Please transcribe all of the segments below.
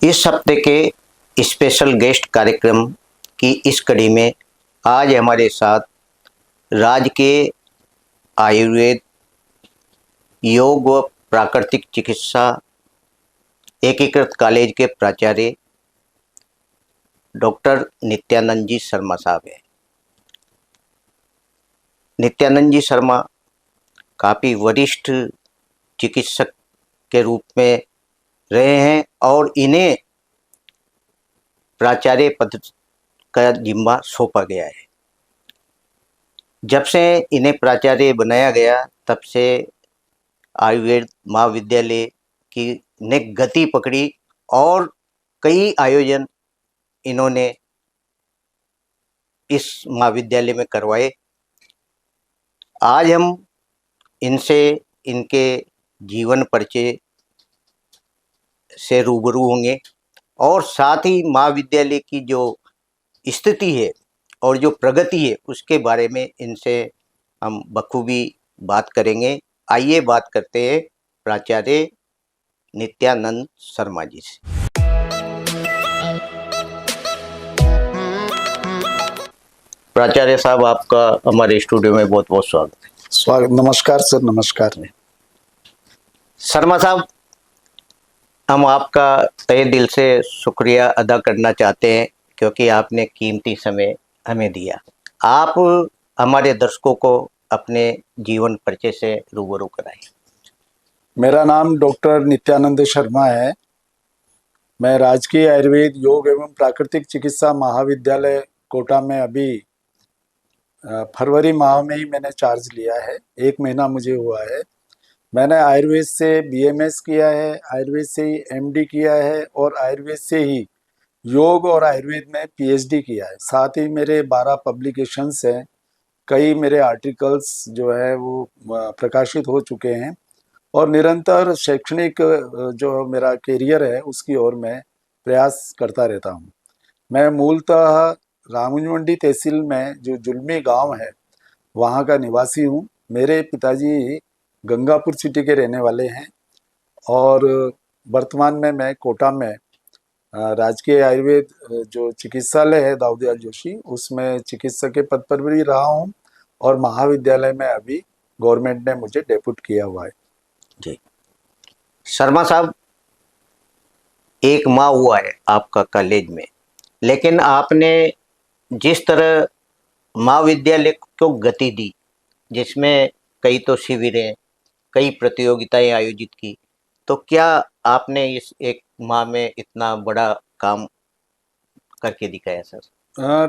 इस हफ्ते के स्पेशल गेस्ट कार्यक्रम की इस कड़ी में आज हमारे साथ राज्य के आयुर्वेद, योग व प्राकृतिक चिकित्सा एकीकृत कॉलेज के प्राचार्य डॉक्टर नित्यानंद जी शर्मा साहब हैं। नित्यानंद जी शर्मा काफ़ी वरिष्ठ चिकित्सक के रूप में रहे हैं और इन्हें प्राचार्य पद का जिम्मा सौंपा गया है। जब से इन्हें प्राचार्य बनाया गया तब से आयुर्वेद महाविद्यालय की ने गति पकड़ी और कई आयोजन इन्होंने इस महाविद्यालय में करवाए। आज हम इनसे इनके जीवन परिचय से रूबरू होंगे और साथ ही महाविद्यालय की जो स्थिति है और जो प्रगति है उसके बारे में इनसे हम बखूबी बात करेंगे। आइए बात करते हैं प्राचार्य नित्यानंद शर्मा जी से। प्राचार्य साहब, आपका हमारे स्टूडियो में बहुत बहुत स्वागत है। स्वागत। नमस्कार सर। नमस्कार। शर्मा साहब, हम आपका तहे दिल से शुक्रिया अदा करना चाहते हैं क्योंकि आपने कीमती समय हमें दिया। आप हमारे दर्शकों को अपने जीवन परिचय से रूबरू कराएं। मेरा नाम डॉक्टर नित्यानंद शर्मा है। मैं राजकीय आयुर्वेद, योग एवं प्राकृतिक चिकित्सा महाविद्यालय कोटा में अभी फरवरी माह में ही मैंने चार्ज लिया है। 1 महीना मुझे हुआ है। मैंने आयुर्वेद से BMS किया है, आयुर्वेद से ही MD किया है और आयुर्वेद से ही योग और आयुर्वेद में PhD किया है। साथ ही मेरे 12 पब्लिकेशंस हैं। कई मेरे आर्टिकल्स जो है वो प्रकाशित हो चुके हैं और निरंतर शैक्षणिक जो मेरा करियर है उसकी ओर मैं प्रयास करता रहता हूँ। मैं मूलतः रामगंज मंडी तहसील में जो जुलमी गांव है वहाँ का निवासी हूँ। मेरे पिताजी गंगापुर सिटी के रहने वाले हैं और वर्तमान में मैं कोटा में राजकीय आयुर्वेद जो चिकित्सालय है दाऊदयाल जोशी, उसमें चिकित्सक के पद पर भी रहा हूँ और महाविद्यालय में अभी गवर्नमेंट ने मुझे डेप्यूट किया हुआ है। जी शर्मा साहब, 1 माह हुआ है आपका कॉलेज में, लेकिन आपने जिस तरह महाविद्यालय को गति दी, जिसमें कई तो शिविरें, कई प्रतियोगिताएं आयोजित की, तो क्या आपने इस 1 माह में इतना बड़ा काम करके दिखाया सर?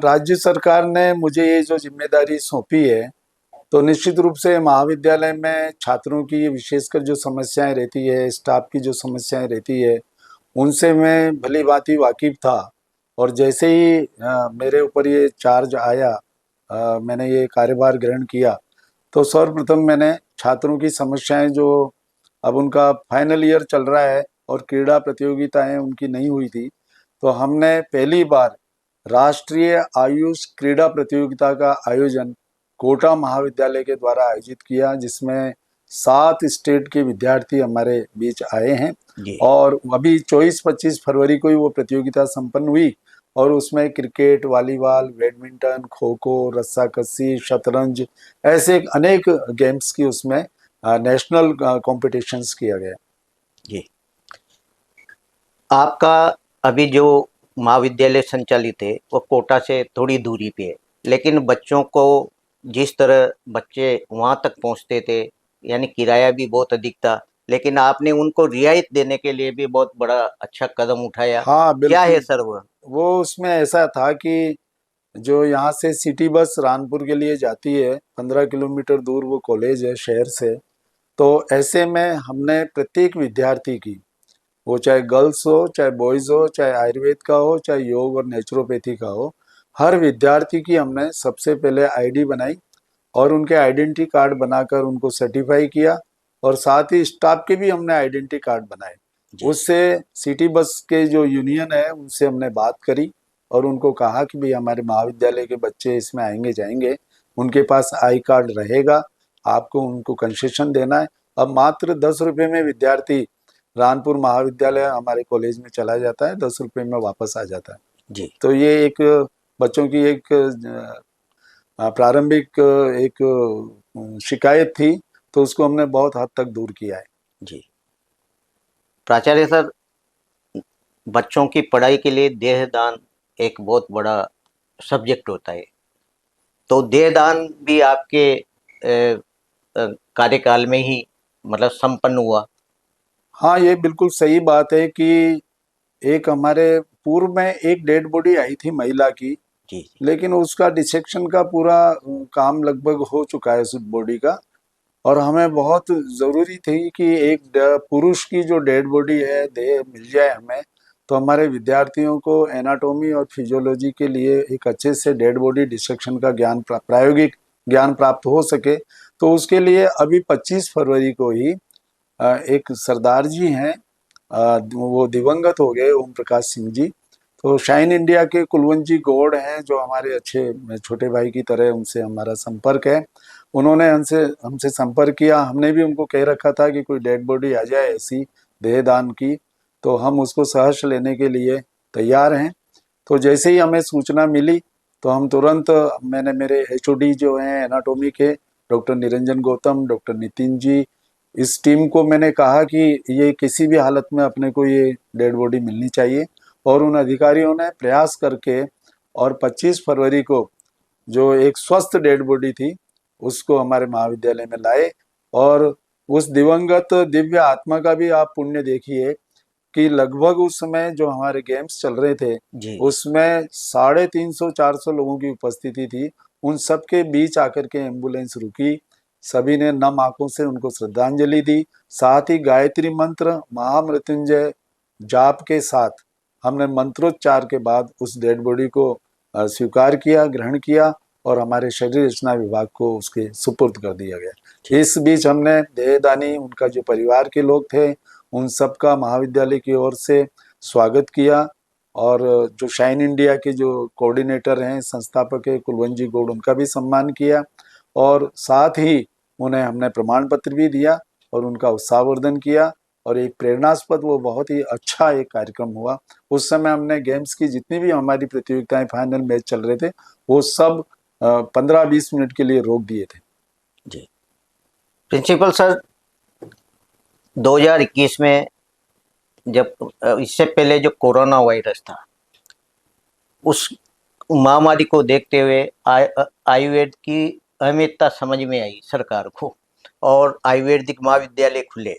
राज्य सरकार ने मुझे ये जो जिम्मेदारी सौंपी है तो निश्चित रूप से महाविद्यालय में छात्रों की विशेषकर जो समस्याएं रहती है, स्टाफ की जो समस्याएं रहती है, उनसे मैं भली भांति वाकिफ था। और जैसे ही मेरे ऊपर ये चार्ज आया, मैंने ये कार्यभार ग्रहण किया, तो सर्वप्रथम मैंने छात्रों की समस्याएं जो अब उनका फाइनल ईयर चल रहा है और क्रीड़ा प्रतियोगिताएं उनकी नहीं हुई थी, तो हमने पहली बार राष्ट्रीय आयुष क्रीड़ा प्रतियोगिता का आयोजन कोटा महाविद्यालय के द्वारा आयोजित किया, जिसमें 7 स्टेट के विद्यार्थी हमारे बीच आए हैं और अभी 24-25 फरवरी को ही वो प्रतियोगिता संपन्न हुई और उसमें cricket, volleyball, badminton, kho kho, रस्साकसी, शतरंज, ऐसे अनेक गेम्स की उसमें नेशनल कॉम्पिटिशन्स किया गया। जी, आपका अभी जो महाविद्यालय संचालित है वो कोटा से थोड़ी दूरी पे है, लेकिन बच्चों को जिस तरह बच्चे वहाँ तक पहुँचते थे, यानी किराया भी बहुत अधिक था, लेकिन आपने उनको रियायत देने के लिए भी बहुत बड़ा अच्छा कदम उठाया। हाँ, बिल्कुल। क्या है सर वो उसमें ऐसा था कि जो यहाँ से सिटी बस रानपुर के लिए जाती है, 15 किलोमीटर दूर वो कॉलेज है शहर से, तो ऐसे में हमने प्रत्येक विद्यार्थी की, वो चाहे गर्ल्स हो, चाहे बॉयज़ हो, चाहे आयुर्वेद का हो, चाहे योग और नेचुरोपैथी का हो, हर विद्यार्थी की हमने सबसे पहले ID बनाई और उनके आइडेंटिटी कार्ड बनाकर उनको सर्टिफाई किया और साथ ही स्टाफ के भी हमने आइडेंटिटी कार्ड बनाए। उससे सिटी बस के जो यूनियन है उनसे हमने बात करी और उनको कहा कि भाई हमारे महाविद्यालय के बच्चे इसमें आएंगे जाएंगे, उनके पास आई कार्ड रहेगा, आपको उनको कंसेशन देना है। अब मात्र 10 रुपये में विद्यार्थी रानपुर महाविद्यालय हमारे कॉलेज में चला जाता है, 10 रुपये में वापस आ जाता है। जी तो ये एक बच्चों की एक प्रारंभिक एक शिकायत थी, तो उसको हमने बहुत हद तक दूर किया है। जी। प्राचार्य सर, बच्चों की पढ़ाई के लिए देहदान एक बहुत बड़ा सब्जेक्ट होता है, तो देहदान भी आपके कार्यकाल में ही मतलब संपन्न हुआ? हाँ, ये बिल्कुल सही बात है कि एक हमारे पूर्व में एक डेड बॉडी आई थी महिला की, जी जी लेकिन उसका डिसेक्शन का पूरा काम लगभग हो चुका है उस बॉडी का। और हमें बहुत ज़रूरी थी कि एक पुरुष की जो डेड बॉडी है देह मिल जाए हमें, तो हमारे विद्यार्थियों को एनाटॉमी और फिजियोलॉजी के लिए एक अच्छे से डेड बॉडी डिसेक्शन का ज्ञान प्रायोगिक ज्ञान प्राप्त हो सके। तो उसके लिए अभी 25 फरवरी को ही एक सरदार जी हैं, वो दिवंगत हो गए, ओम प्रकाश सिंह जी। तो शाइन इंडिया के कुलवंत जी गौड़ हैं, जो हमारे अच्छे छोटे भाई की तरह उनसे हमारा संपर्क है। उन्होंने हमसे हमसे संपर्क किया, हमने भी उनको कह रखा था कि कोई डेड बॉडी आ जाए ऐसी देहदान की, तो हम उसको सहर्ष लेने के लिए तैयार हैं। तो जैसे ही हमें सूचना मिली, तो हम तुरंत, मैंने मेरे एचओडी जो हैं एनाटॉमी के, डॉक्टर निरंजन गौतम, डॉक्टर नितिन जी, इस टीम को मैंने कहा कि ये किसी भी हालत में अपने को ये डेड बॉडी मिलनी चाहिए। और उन अधिकारियों ने प्रयास करके और 25 फरवरी को जो एक स्वस्थ डेड बॉडी थी उसको हमारे महाविद्यालय में लाए। और उस दिवंगत दिव्य आत्मा का भी आप पुण्य देखिए कि लगभग उस समय जो हमारे गेम्स चल रहे थे जी उसमें 350-400 लोगों की उपस्थिति थी। उन सबके बीच आकर के एम्बुलेंस रुकी, सभी ने नम आंखों से उनको श्रद्धांजलि दी। साथ ही गायत्री मंत्र महामृत्युंजय जाप के साथ हमने मंत्रोच्चार के बाद उस डेड बॉडी को स्वीकार किया, ग्रहण किया और हमारे शरीर रचना विभाग को उसके सुपुर्द कर दिया गया। इस बीच हमने देहदानी, उनका जो परिवार के लोग थे, उन सबका महाविद्यालय की ओर से स्वागत किया। और जो शाइन इंडिया के जो कोऑर्डिनेटर हैं, संस्थापक है कुलवंत जी गौड़, उनका भी सम्मान किया। और साथ ही उन्हें हमने प्रमाण पत्र भी दिया और उनका उत्साहवर्धन किया। और एक प्रेरणास्पद, वो बहुत ही अच्छा एक कार्यक्रम हुआ। उस समय हमने गेम्स की जितनी भी हमारी प्रतियोगिताएं, फाइनल मैच चल रहे थे, वो सब 15-20 मिनट के लिए रोक दिए थे। जी। प्रिंसिपल सर, 2021 में जब इससे पहले जो कोरोना वायरस था, उस महामारी को देखते हुए आयुर्वेद की अहमियतता समझ में आई सरकार को, और आयुर्वेदिक महाविद्यालय खुले।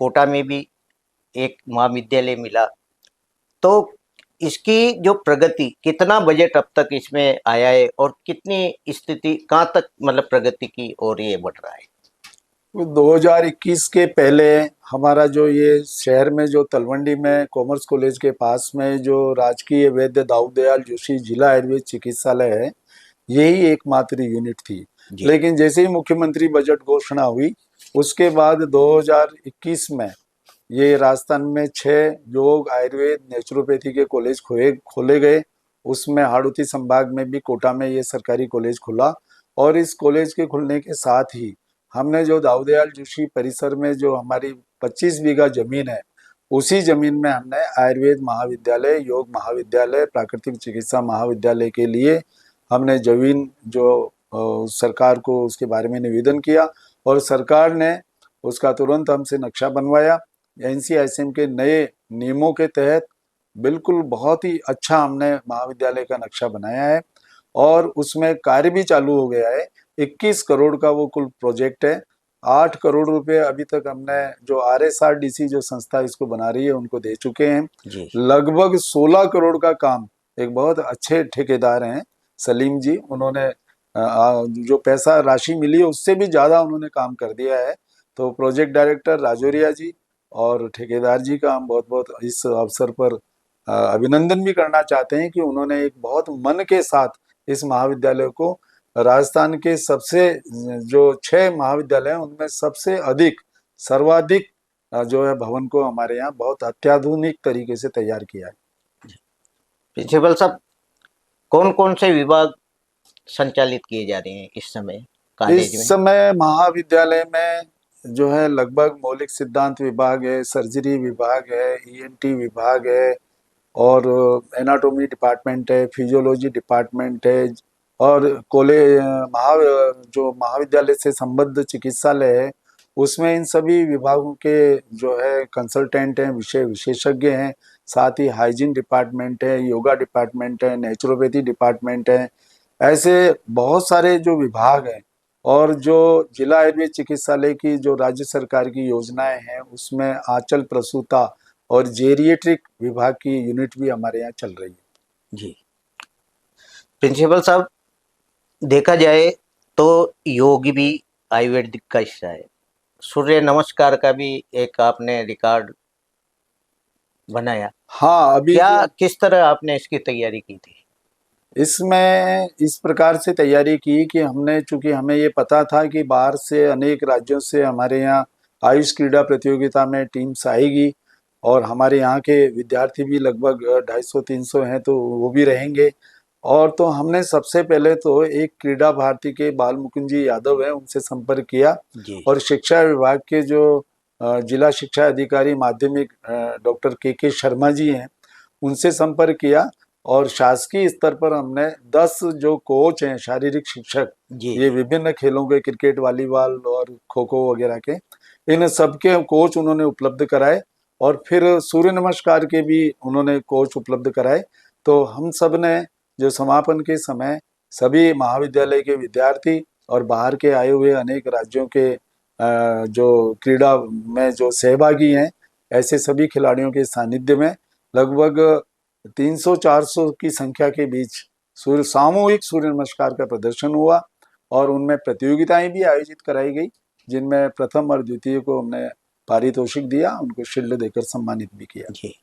कोटा में भी एक महाविद्यालय मिला। तो इसकी जो प्रगति, कितना बजट अब तक इसमें आया है और कितनी स्थिति कहाँ तक मतलब प्रगति की और ये बढ़ रहा है? 2021 के पहले हमारा जो ये शहर में जो तलवंडी में कॉमर्स कॉलेज के पास में जो राजकीय वैद्य दाऊद दयाल जोशी जिला आयुर्वेद चिकित्सालय है, यही एकमात्र यूनिट थी। जी लेकिन जैसे ही मुख्यमंत्री बजट घोषणा हुई, उसके बाद 2021 में ये राजस्थान में 6 योग, आयुर्वेद, नेचुरोपैथी के कॉलेज खोले गए। उसमें हाड़ौती संभाग में भी कोटा में ये सरकारी कॉलेज खुला। और इस कॉलेज के खुलने के साथ ही हमने जो दाऊदयाल जोशी परिसर में जो हमारी 25 बीघा जमीन है, उसी जमीन में हमने आयुर्वेद महाविद्यालय, योग महाविद्यालय, प्राकृतिक चिकित्सा महाविद्यालय के लिए हमने जमीन जो सरकार को उसके बारे में निवेदन किया। और सरकार ने उसका तुरंत हमसे नक्शा बनवाया। एनसीआईएसएम के नए नियमों के तहत बिल्कुल बहुत ही अच्छा हमने महाविद्यालय का नक्शा बनाया है और उसमें कार्य भी चालू हो गया है। 21 करोड़ का वो कुल प्रोजेक्ट है। 8 करोड़ रुपए अभी तक हमने जो आरएसआरडीसी जो संस्था इसको बना रही है उनको दे चुके हैं। जी लगभग 16 करोड़ का काम एक बहुत अच्छे ठेकेदार हैं सलीम जी, उन्होंने जो पैसा राशि मिली है उससे भी ज्यादा उन्होंने काम कर दिया है। तो प्रोजेक्ट डायरेक्टर राजौरिया जी और ठेकेदार जी का हम बहुत बहुत इस अवसर पर अभिनंदन भी करना चाहते हैं कि उन्होंने एक बहुत मन के साथ इस महाविद्यालय को राजस्थान के सबसे जो 6 महाविद्यालय हैं उनमें सबसे अधिक सर्वाधिक जो है भवन को हमारे यहाँ बहुत अत्याधुनिक तरीके से तैयार किया है। प्रिंसिपल साहब, कौन कौन से विभाग संचालित किए जा रहे हैं इस समय कॉलेज इस में? समय महाविद्यालय में जो है लगभग मौलिक सिद्धांत विभाग है, सर्जरी विभाग है, ईएनटी विभाग है, और एनाटॉमी डिपार्टमेंट है, फिजियोलॉजी डिपार्टमेंट है, और महा जो महाविद्यालय से संबद्ध चिकित्सालय है उसमें इन सभी विभागों के जो है कंसल्टेंट हैं, विषय विशेषज्ञ हैं। साथ ही हाइजीन डिपार्टमेंट है, योगा डिपार्टमेंट है, नेचुरोपैथी डिपार्टमेंट है। ऐसे बहुत सारे जो विभाग हैं, और जो जिला आयुर्वेद चिकित्सालय की जो राज्य सरकार की योजनाएं हैं उसमें आंचल प्रसूता और जेरिएट्रिक विभाग की यूनिट भी हमारे यहाँ चल रही है। जी प्रिंसिपल साहब, देखा जाए तो योग भी आयुर्वेदिक का हिस्सा है। सूर्य नमस्कार का भी एक आपने रिकॉर्ड बनाया। हाँ, अभी क्या जो किस तरह आपने इसकी तैयारी की थी? इसमें इस प्रकार से तैयारी की कि हमने, चूंकि हमें ये पता था कि बाहर से अनेक राज्यों से हमारे यहाँ आयुष क्रीड़ा प्रतियोगिता में टीम्स आएगी, और हमारे यहाँ के विद्यार्थी भी लगभग 250-300 हैं, तो वो भी रहेंगे। और तो हमने सबसे पहले तो एक क्रीड़ा भारती के बाल मुकुंद जी यादव हैं, उनसे संपर्क किया, जी और शिक्षा विभाग के जो जिला शिक्षा अधिकारी माध्यमिक डॉक्टर के शर्मा जी हैं, उनसे संपर्क किया। और शासकीय स्तर पर हमने 10 जो कोच हैं, शारीरिक शिक्षक, जी ये विभिन्न खेलों के, क्रिकेट, वॉलीबॉल और खो खो वगैरह के, इन सबके कोच उन्होंने उपलब्ध कराए। और फिर सूर्य नमस्कार के भी उन्होंने कोच उपलब्ध कराए। तो हम सब ने जो समापन के समय सभी महाविद्यालय के विद्यार्थी और बाहर के आए हुए अनेक राज्यों के जो क्रीड़ा में जो सहभागी हैं, ऐसे सभी खिलाड़ियों के सानिध्य में लगभग 300-400 की संख्या के बीच सामूहिक सूर्य नमस्कार का प्रदर्शन हुआ, और उनमें प्रतियोगिताएं भी आयोजित कराई गई, जिनमें प्रथम और द्वितीय को हमने पारितोषिक दिया, उनको शील्ड देकर सम्मानित भी किया। जी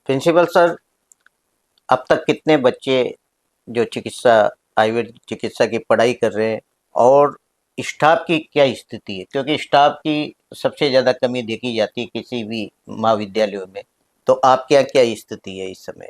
प्रिंसिपल सर, अब तक कितने बच्चे जो चिकित्सा आयुर्वेद चिकित्सा की पढ़ाई कर रहे हैं, और स्टाफ की क्या स्थिति है? क्योंकि स्टाफ की सबसे ज़्यादा कमी देखी जाती है किसी भी महाविद्यालयों में। तो आपके यहाँ क्या स्थिति है इस समय?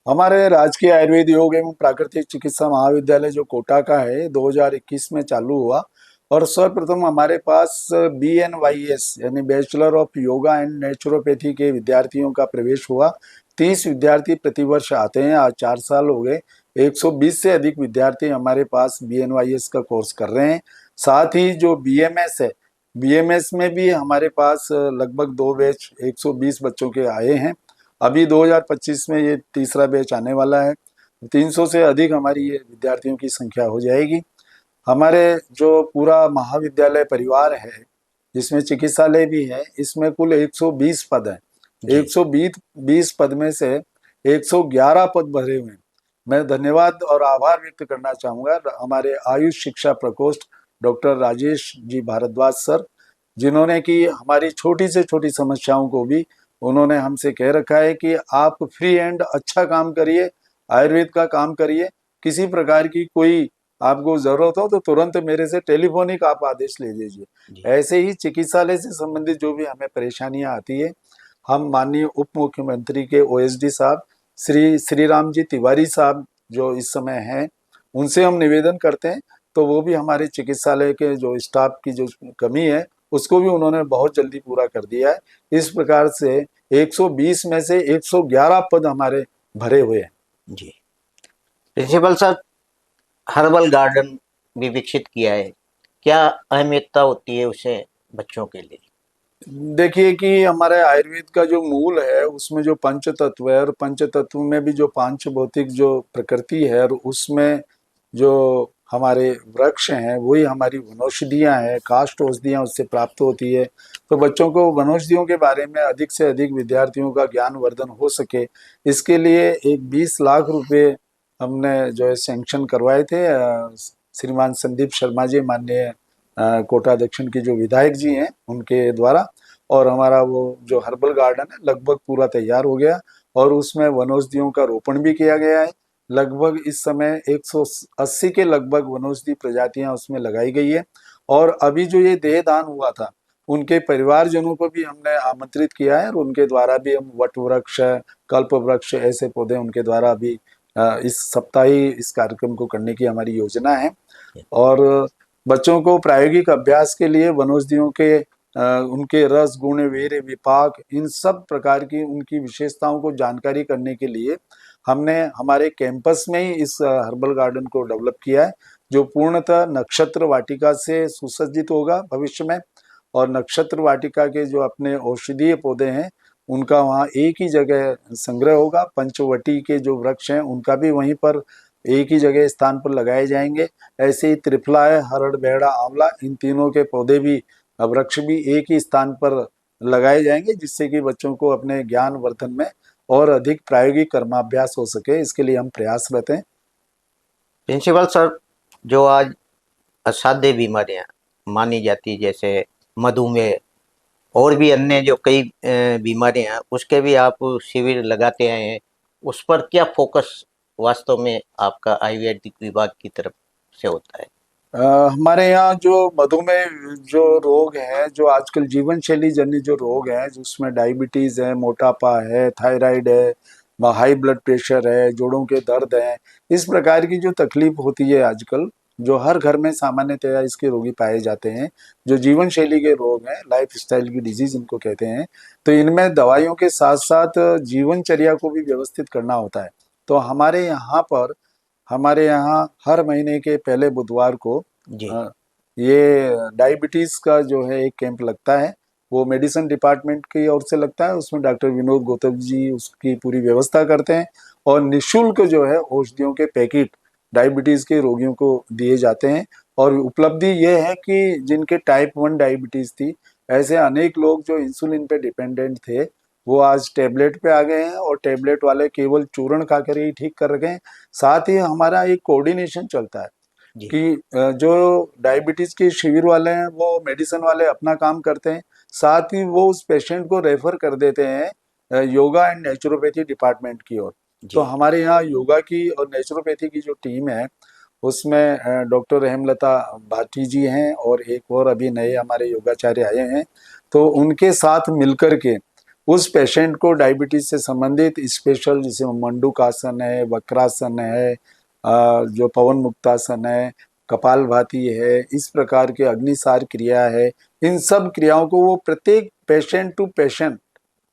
हमारे राजकीय आयुर्वेद योग एवं प्राकृतिक चिकित्सा महाविद्यालय जो कोटा का है, 2021 में चालू हुआ, और सर्वप्रथम हमारे पास BNYS यानी bachelor of yoga and naturopathy के विद्यार्थियों का प्रवेश हुआ। 30 विद्यार्थी प्रतिवर्ष आते हैं, आज 4 साल हो गए। 120 से अधिक विद्यार्थी हमारे पास BNYS का कोर्स कर रहे हैं। साथ ही जो BMS है, BMS में भी हमारे पास लगभग 2 बैच 120 बच्चों के आए हैं। अभी 2025 में ये तीसरा बैच आने वाला है। 300 से अधिक हमारी ये विद्यार्थियों की संख्या हो जाएगी। हमारे जो पूरा महाविद्यालय परिवार है, जिसमें चिकित्सालय भी है, इसमें कुल 120 पद हैं। जी 120 पद में से 111 पद भरे हुए हैं। मैं धन्यवाद और आभार व्यक्त करना चाहूँगा हमारे आयुष शिक्षा प्रकोष्ठ डॉक्टर राजेश जी भारद्वाज सर, जिन्होंने कि हमारी छोटी से छोटी समस्याओं को भी उन्होंने हमसे कह रखा है कि आप फ्री एंड अच्छा काम करिए, आयुर्वेद का काम करिए, किसी प्रकार की कोई आपको जरूरत हो तो तुरंत मेरे से टेलीफोनिक आप आदेश ले लीजिए। जी ऐसे ही चिकित्सालय से संबंधित जो भी हमें परेशानियां आती है, हम माननीय उप मुख्यमंत्री के OSD साहब श्री राम जी तिवारी साहब जो इस समय हैं, उनसे हम निवेदन करते हैं, तो वो भी हमारे चिकित्सालय के जो स्टाफ की जो कमी है उसको भी उन्होंने बहुत जल्दी पूरा कर दिया है। इस प्रकार से 120 में से 111 पद हमारे भरे हुए हैं। जी प्रिंसिपल सर, हर्बल गार्डन भी विकसित किया है। क्या अहमियतता होती है उसे बच्चों के लिए? देखिए कि हमारे आयुर्वेद का जो मूल है उसमें जो पंच तत्व है, और पंच तत्व में भी जो पांच भौतिक जो प्रकृति है, और उसमें जो हमारे वृक्ष हैं वही हमारी वनौषधियाँ हैं, काष्ठ औषधियाँ उससे प्राप्त होती है। तो बच्चों को वनौषधियों के बारे में अधिक से अधिक विद्यार्थियों का ज्ञान वर्धन हो सके, इसके लिए एक 20 लाख रुपए हमने जो है सैंक्शन करवाए थे। श्रीमान संदीप शर्मा जी, माननीय कोटा दक्षिण के जो विधायक जी हैं, उनके द्वारा। और हमारा वो जो हर्बल गार्डन है लगभग पूरा तैयार हो गया, और उसमें वनौषधियों का रोपण भी किया गया है। लगभग इस समय 180 के लगभग वनौषधि प्रजातियां उसमें लगाई गई है। और अभी जो ये देह दान हुआ था, उनके परिवारजनों को भी हमने आमंत्रित किया है, और उनके द्वारा भी हम वट वृक्ष, कल्प वृक्ष, ऐसे पौधे उनके द्वारा भी इस सप्ताह ही इस कार्यक्रम को करने की हमारी योजना है। और बच्चों को प्रायोगिक अभ्यास के लिए वनौषधियों के उनके रस गुण वीर्य विपाक इन सब प्रकार की उनकी विशेषताओं को जानकारी करने के लिए हमने हमारे कैंपस में ही इस हर्बल गार्डन को डेवलप किया है, जो पूर्णतः नक्षत्र वाटिका से सुसज्जित होगा भविष्य में। और नक्षत्र वाटिका के जो अपने औषधीय पौधे हैं उनका वहाँ एक ही जगह संग्रह होगा। पंचवटी के जो वृक्ष हैं उनका भी वहीं पर एक ही जगह स्थान पर लगाए जाएंगे। ऐसे ही त्रिफला है, हरड़, बेहड़ा, आंवला, इन तीनों के पौधे भी, वृक्ष भी एक ही स्थान पर लगाए जाएंगे, जिससे कि बच्चों को अपने ज्ञान वर्धन में और अधिक प्रायोगिक कर्माभ्यास हो सके। इसके लिए हम प्रयासरत हैं। प्रिंसिपल सर, जो आज असाध्य बीमारियां मानी जाती जैसे मधुमेह और भी अन्य जो कई बीमारियां हैं, उसके भी आप शिविर लगाते आए हैं, उस पर क्या फोकस वास्तव में आपका आयुर्वेदिक विभाग की तरफ से होता है? हमारे यहाँ जो मधुमेह जो रोग है, जो आजकल जीवन शैली जन्य जो रोग है, जिसमें डायबिटीज है, मोटापा है, थायराइड है, हाई ब्लड प्रेशर है, जोड़ों के दर्द है, इस प्रकार की जो तकलीफ होती है आजकल, जो हर घर में सामान्यतया इसके रोगी पाए जाते हैं, जो जीवन शैली के रोग हैं, लाइफ स्टाइल की डिजीज इनको कहते हैं, तो इनमें दवाइयों के साथ साथ जीवनचर्या को भी व्यवस्थित करना होता है। तो हमारे यहाँ हर महीने के पहले बुधवार को जी ये डायबिटीज का जो है एक कैंप लगता है। वो मेडिसिन डिपार्टमेंट की ओर से लगता है। उसमें डॉक्टर विनोद गौतम जी उसकी पूरी व्यवस्था करते हैं और निशुल्क जो है औषधियों के पैकेट डायबिटीज के रोगियों को दिए जाते हैं। और उपलब्धि ये है कि जिनके टाइप 1 डायबिटीज थी, ऐसे अनेक लोग जो इंसुलिन पे डिपेंडेंट थे, वो आज टेबलेट पे आ गए हैं और टेबलेट वाले केवल चूर्ण खा कर ही ठीक कर गए हैं। साथ ही हमारा एक कोऑर्डिनेशन चलता है जी कि जो डायबिटीज के शिविर वाले हैं वो मेडिसिन वाले अपना काम करते हैं, साथ ही वो उस पेशेंट को रेफर कर देते हैं योगा एंड नेचुरोपैथी डिपार्टमेंट की ओर। तो जी हमारे यहाँ योगा की और नेचुरोपैथी की जो टीम है उसमें डॉक्टर हेमलता भाटी जी हैं और एक और अभी नए हमारे योगाचार्य आए हैं। तो उनके साथ मिलकर के उस पेशेंट को डायबिटीज से संबंधित स्पेशल, जैसे मंडूकासन है, वक्रासन है, जो पवन मुक्तासन है, कपालभाति है, इस प्रकार के अग्निसार क्रिया है, इन सब क्रियाओं को वो प्रत्येक पेशेंट टू पेशेंट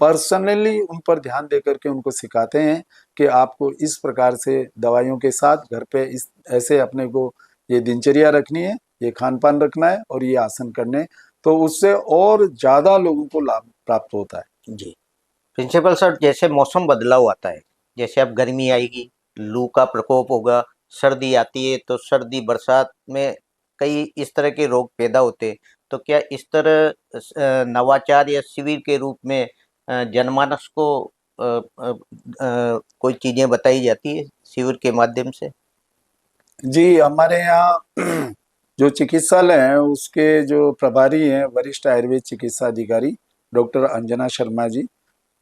पर्सनली उन पर ध्यान दे करके उनको सिखाते हैं कि आपको इस प्रकार से दवाइयों के साथ घर पे इस ऐसे अपने को ये दिनचर्या रखनी है, ये खान पान रखना है और ये आसन करने, तो उससे और ज्यादा लोगों को लाभ प्राप्त होता है। जी प्रिंसिपल सर, जैसे मौसम बदलाव आता है, जैसे अब गर्मी आएगी, लू का प्रकोप होगा, सर्दी आती है, तो सर्दी बरसात में कई इस तरह के रोग पैदा होते हैं, तो क्या इस तरह नवाचार या शिविर के रूप में जनमानस को कोई चीजें बताई जाती है शिविर के माध्यम से? जी, हमारे यहाँ जो चिकित्सालय है उसके जो प्रभारी हैं वरिष्ठ आयुर्वेद चिकित्सा अधिकारी डॉक्टर अंजना शर्मा जी,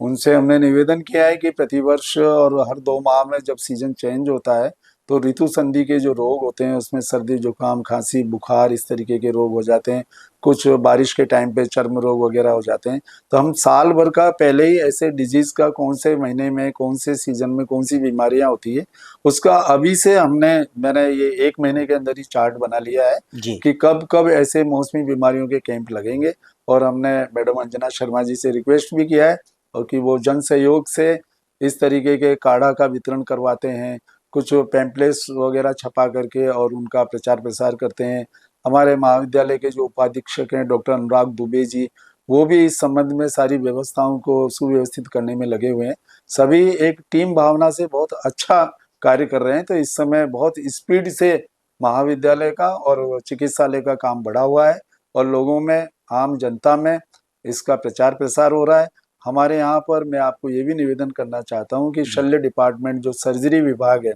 उनसे हमने निवेदन किया है कि प्रतिवर्ष और हर 2 माह में जब सीजन चेंज होता है तो ऋतु संधि के जो रोग होते हैं उसमें सर्दी जुकाम खांसी बुखार इस तरीके के रोग हो जाते हैं, कुछ बारिश के टाइम पे चर्म रोग वगैरह हो जाते हैं। तो हम साल भर का पहले ही ऐसे डिजीज का कौन से महीने में कौन से सीजन में कौन सी बीमारियां होती है उसका अभी से मैंने ये 1 महीने के अंदर ही चार्ट बना लिया है जी कि कब कब ऐसे मौसमी बीमारियों के कैंप लगेंगे। और हमने मैडम अंजना शर्मा जी से रिक्वेस्ट भी किया है और कि वो जन सहयोग से इस तरीके के काढ़ा का वितरण करवाते हैं, कुछ पैम्पलेट्स वगैरह छपा करके और उनका प्रचार प्रसार करते हैं। हमारे महाविद्यालय के जो उपाधीक्षक हैं डॉक्टर अनुराग दुबे जी, वो भी इस संबंध में सारी व्यवस्थाओं को सुव्यवस्थित करने में लगे हुए हैं। सभी एक टीम भावना से बहुत अच्छा कार्य कर रहे हैं। तो इस समय बहुत स्पीड से महाविद्यालय का और चिकित्सालय का काम बढ़ा हुआ है और लोगों में, आम जनता में इसका प्रचार प्रसार हो रहा है। हमारे यहाँ पर मैं आपको ये भी निवेदन करना चाहता हूँ कि शल्य डिपार्टमेंट जो सर्जरी विभाग है,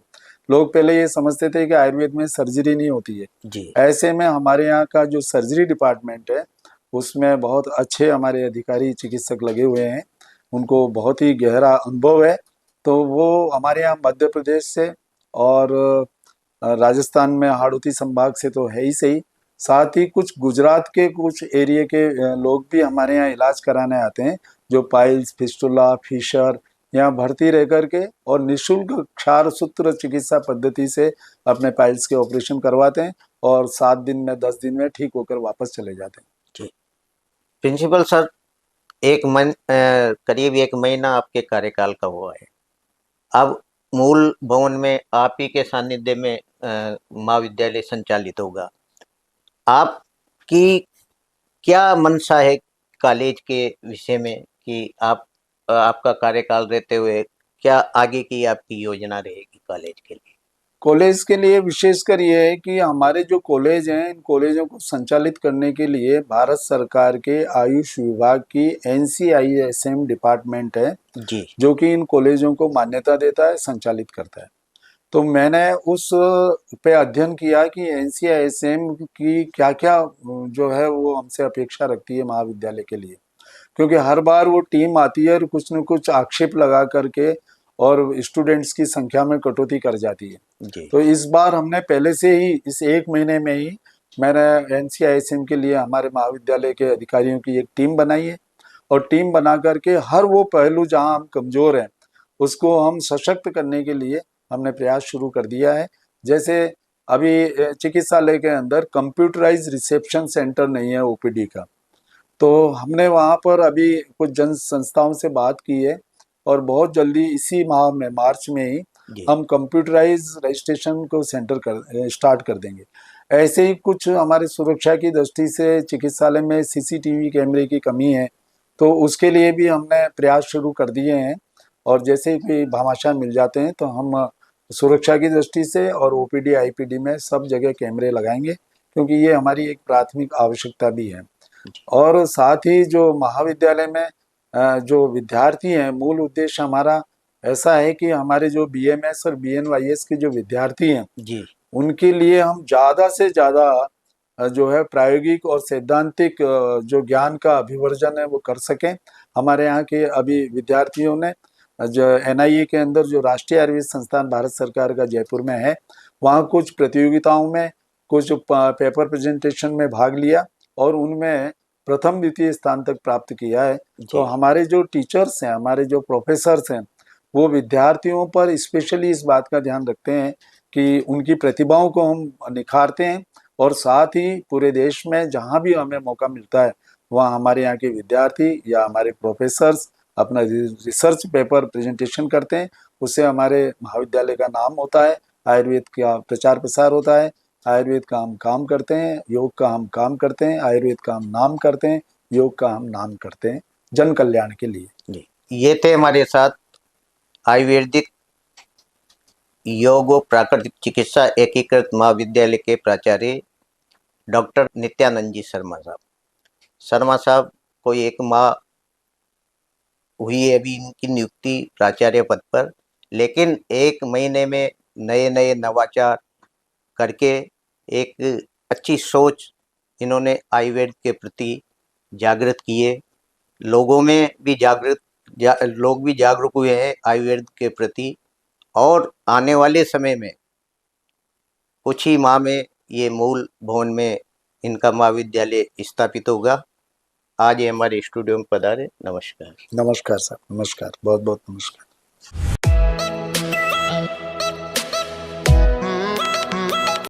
लोग पहले ये समझते थे कि आयुर्वेद में सर्जरी नहीं होती है। जी ऐसे में हमारे यहाँ का जो सर्जरी डिपार्टमेंट है उसमें बहुत अच्छे हमारे अधिकारी चिकित्सक लगे हुए हैं, उनको बहुत ही गहरा अनुभव है। तो वो हमारे यहाँ मध्य प्रदेश से और राजस्थान में हाड़ौती संभाग से तो है ही सही, साथ ही कुछ गुजरात के कुछ एरिया के लोग भी हमारे यहाँ इलाज कराने आते हैं, जो पाइल्स फिस्टुला फिशर यहाँ भर्ती रह करके और निशुल्क क्षार सूत्र चिकित्सा पद्धति से अपने पाइल्स के ऑपरेशन करवाते हैं और 7 दिन में 10 दिन में ठीक होकर वापस चले जाते हैं। जी प्रिंसिपल सर, करीब 1 महीना आपके कार्यकाल का हुआ है। अब मूल भवन में आप ही के सानिध्य में महाविद्यालय संचालित होगा। आपकी क्या मंशा है कॉलेज के विषय में कि आपका कार्यकाल रहते हुए क्या आगे की आपकी योजना रहेगी कॉलेज के लिए? कॉलेज के लिए विशेषकर ये है कि हमारे जो कॉलेज हैं, इन कॉलेजों को संचालित करने के लिए भारत सरकार के आयुष विभाग की NCISM डिपार्टमेंट है, जी जो कि इन कॉलेजों को मान्यता देता है, संचालित करता है। तो मैंने उस पे अध्ययन किया कि NCISM की क्या क्या जो है वो हमसे अपेक्षा रखती है महाविद्यालय के लिए, क्योंकि हर बार वो टीम आती है और कुछ न कुछ आक्षेप लगा करके और स्टूडेंट्स की संख्या में कटौती कर जाती है। जी तो इस बार हमने पहले से ही इस 1 महीने में ही मैंने NCISM के लिए हमारे महाविद्यालय के अधिकारियों की एक टीम बनाई है, और टीम बना करके हर वो पहलू जहां हम कमजोर हैं उसको हम सशक्त करने के लिए हमने प्रयास शुरू कर दिया है। जैसे अभी चिकित्सालय के अंदर कंप्यूटराइज रिसेप्शन सेंटर नहीं है OPD का, तो हमने वहाँ पर अभी कुछ जन संस्थाओं से बात की है और बहुत जल्दी इसी माह में, मार्च में ही जी हम कंप्यूटराइज रजिस्ट्रेशन को स्टार्ट कर देंगे। ऐसे ही कुछ हमारी सुरक्षा की दृष्टि से चिकित्सालय में CCTV कैमरे की कमी है, तो उसके लिए भी हमने प्रयास शुरू कर दिए हैं। और जैसे ही कोई भामाशाह मिल जाते हैं तो हम सुरक्षा की दृष्टि से और OPD IPD में सब जगह कैमरे लगाएंगे, क्योंकि ये हमारी एक प्राथमिक आवश्यकता भी है। जी और साथ ही जो महाविद्यालय में जो विद्यार्थी हैं, मूल उद्देश्य हमारा ऐसा है कि हमारे जो BMS और BNYS के जो विद्यार्थी हैं जी उनके लिए हम ज़्यादा से ज़्यादा जो है प्रायोगिक और सैद्धांतिक जो ज्ञान का अभिवर्जन है वो कर सकें। हमारे यहाँ के अभी विद्यार्थियों ने जो NIA के अंदर जो राष्ट्रीय आयुर्वेद संस्थान भारत सरकार का जयपुर में है, वहाँ कुछ प्रतियोगिताओं में, कुछ पेपर प्रेजेंटेशन में भाग लिया और उनमें प्रथम द्वितीय स्थान तक प्राप्त किया है। तो जी हमारे जो टीचर्स हैं, हमारे जो प्रोफेसर्स हैं, वो विद्यार्थियों पर स्पेशली इस बात का ध्यान रखते हैं कि उनकी प्रतिभाओं को हम निखारते हैं, और साथ ही पूरे देश में जहाँ भी हमें मौका मिलता है वहाँ हमारे यहाँ के विद्यार्थी या हमारे प्रोफेसर्स अपना रिसर्च पेपर प्रेजेंटेशन करते हैं। उससे हमारे महाविद्यालय का नाम होता है, आयुर्वेद का प्रचार प्रसार होता है, आयुर्वेद का हम काम करते हैं, योग का हम काम करते हैं, आयुर्वेद का हम नाम करते हैं, योग का हम नाम करते हैं, जन कल्याण के लिए। जी ये थे हमारे साथ आयुर्वेदिक योग व प्राकृतिक चिकित्सा एकीकृत महाविद्यालय के प्राचार्य डॉक्टर नित्यानंद जी शर्मा साहब। शर्मा साहब को 1 माह हुई है अभी इनकी नियुक्ति प्राचार्य पद पर, लेकिन 1 महीने में नए नए नवाचार करके एक अच्छी सोच इन्होंने आयुर्वेद के प्रति जागृत किए। लोगों में भी लोग भी जागरूक हुए हैं आयुर्वेद के प्रति, और आने वाले समय में कुछ ही माह में ये मूल भवन में इनका महाविद्यालय स्थापित होगा। आज ये हमारे स्टूडियो में पधारे। नमस्कार। नमस्कार सर, नमस्कार, बहुत बहुत नमस्कार।